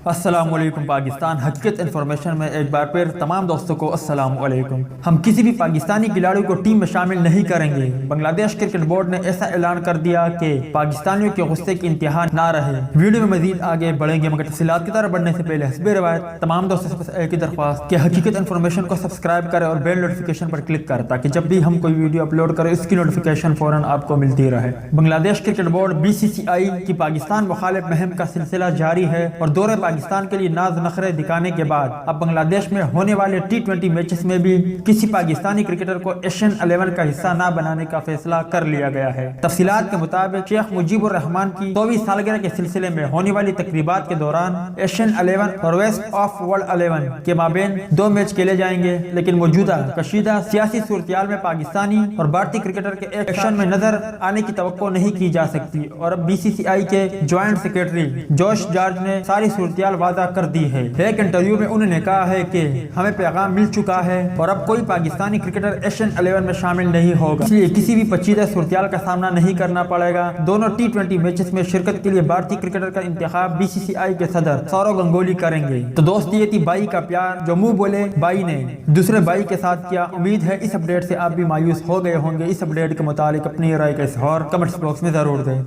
السلام علیکم پاکستان حقیقت انفارمیشن میں ایک بار پھر تمام دوستوں کو السلام علیکم۔ ہم کسی بھی پاکستانی کھلاڑی کو ٹیم میں شامل نہیں کریں گے۔ بنگلہ دیش کرکٹ بورڈ نے ایسا اعلان کر دیا کہ پاکستانیوں کے غصے کی انتہا نہ رہے۔ ویڈیو میں مزید آگے بڑھیں گے مگر تفصیلات کی طرف بڑھنے سے پہلے حسب روایت تمام دوستوں سے بس ایک ہی درخواست کہ حقیقت انفارمیشن کو سبسکرائب کریں اور بیل نوٹیفیکیشن پر کلک کریں تاکہ جب بھی ہم کوئی ویڈیو اپلوڈ کریں اس کی نوٹیفیکیشن فوراً آپ کو ملتی رہے۔ بنگلہ دیش کرکٹ بورڈ BCCI کی پاکستان مخالف مہم کا سلسلہ جاری ہے اور دورے پاکستان کے لیے ناز نخرے دکھانے کے بعد اب بنگلہ دیش میں ہونے والے T20 میچز میں بھی کسی پاکستانی کرکٹر کو ایشین 11 کا حصہ نہ بنانے کا فیصلہ کر لیا گیا ہے۔ تفصیلات کے مطابق شیخ مجیب الرحمان کی 100ویں سالگرہ کے سلسلے میں ہونے والی تقریبات کے دوران ایشین 11 اور ویسٹ آف ورلڈ 11 کے مابین 2 میچ کھیلے جائیں گے، لیکن موجودہ کشیدہ سیاسی صورتحال میں پاکستانی اور بھارتی کرکٹر کے ایک ایکشن میں نظر آنے کی توقع نہیں کی جا سکتی اور اب BCCI کے جوائنٹ سیکرٹری جوش جارج نے ساری صورتحال واضح کر دی ہے۔ ایک انٹرویو میں انہوں نے کہا ہے کہ ہمیں پیغام مل چکا ہے اور اب کوئی پاکستانی کرکٹر ایشین 11 میں شامل نہیں ہوگا، اس لیے کسی بھی پیچیدہ صورتحال کا سامنا نہیں کرنا پڑے گا۔ دونوں T20 میچز میں شرکت کے لیے بھارتی کرکٹر کا انتخاب BCCI کے صدر سورو گنگولی کریں گے۔ تو دوست یہ تھی بائی کا پیار جو منہ بولے بائی نے دوسرے بائی کے ساتھ کیا۔ امید ہے اس اپڈیٹ سے آپ بھی مایوس ہو گئے ہوں گے۔ اس اپڈیٹ کے متعلق اپنی رائے کا اظہار کمنٹس باکس میں ضرور دیں۔